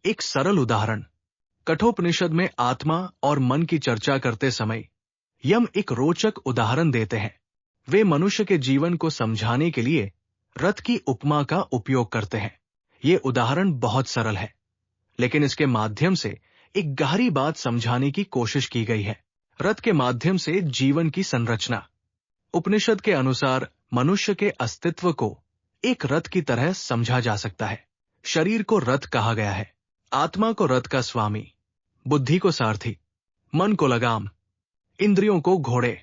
एक सरल उदाहरण। कठोपनिषद में आत्मा और मन की चर्चा करते समय यम एक रोचक उदाहरण देते हैं। वे मनुष्य के जीवन को समझाने के लिए रथ की उपमा का उपयोग करते हैं। ये उदाहरण बहुत सरल है, लेकिन इसके माध्यम से एक गहरी बात समझाने की कोशिश की गई है। रथ के माध्यम से जीवन की संरचना। उपनिषद के अनुसार मनुष्य के अस्तित्व को एक रथ की तरह समझा जा सकता है। शरीर को रथ कहा गया है, आत्मा को रथ का स्वामी, बुद्धि को सारथी, मन को लगाम, इंद्रियों को घोड़े।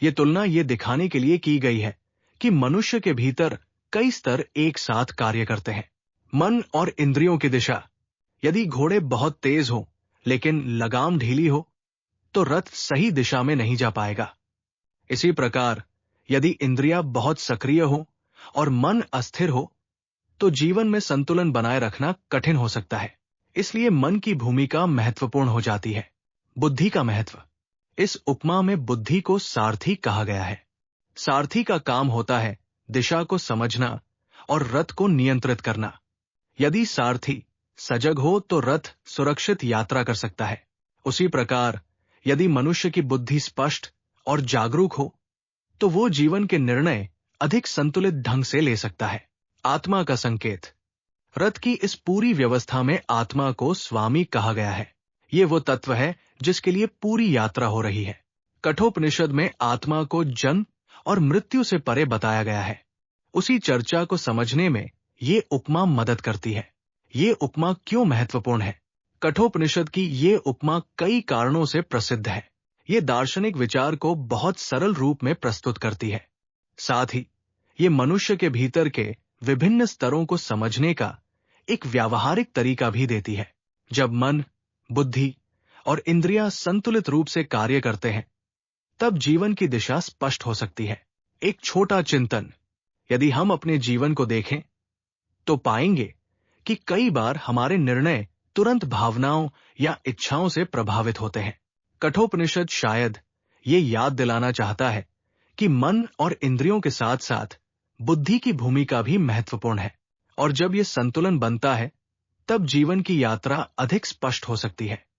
ये तुलना ये दिखाने के लिए की गई है कि मनुष्य के भीतर कई स्तर एक साथ कार्य करते हैं। मन और इंद्रियों की दिशा। यदि घोड़े बहुत तेज हो लेकिन लगाम ढीली हो तो रथ सही दिशा में नहीं जा पाएगा। इसी प्रकार यदि इंद्रियां बहुत सक्रिय हो और मन अस्थिर हो तो जीवन में संतुलन बनाए रखना कठिन हो सकता है। इसलिए मन की भूमिका महत्वपूर्ण हो जाती है। बुद्धि का महत्व। इस उपमा में बुद्धि को सारथी कहा गया है। सारथी का काम होता है दिशा को समझना और रथ को नियंत्रित करना। यदि सारथी सजग हो तो रथ सुरक्षित यात्रा कर सकता है। उसी प्रकार यदि मनुष्य की बुद्धि स्पष्ट और जागरूक हो तो वो जीवन के निर्णय अधिक संतुलित ढंग से ले सकता है। आत्मा का संकेत। रथ की इस पूरी व्यवस्था में आत्मा को स्वामी कहा गया है। ये वो तत्व है जिसके लिए पूरी यात्रा हो रही है। कठोपनिषद में आत्मा को जन्म और मृत्यु से परे बताया गया है। उसी चर्चा को समझने में ये उपमा मदद करती है। ये उपमा क्यों महत्वपूर्ण है? कठोपनिषद की ये उपमा कई कारणों से प्रसिद्ध है। ये दार्शनिक विचार को बहुत सरल रूप में प्रस्तुत करती है। साथ ही ये मनुष्य के भीतर के विभिन्न स्तरों को समझने का एक व्यावहारिक तरीका भी देती है। जब मन, बुद्धि और इंद्रियां संतुलित रूप से कार्य करते हैं तब जीवन की दिशा स्पष्ट हो सकती है। एक छोटा चिंतन। यदि हम अपने जीवन को देखें तो पाएंगे कि कई बार हमारे निर्णय तुरंत भावनाओं या इच्छाओं से प्रभावित होते हैं। कठोपनिषद शायद ये याद दिलाना चाहता है कि मन और इंद्रियों के साथ साथ बुद्धि की भूमिका भी महत्वपूर्ण है, और जब ये संतुलन बनता है तब जीवन की यात्रा अधिक स्पष्ट हो सकती है।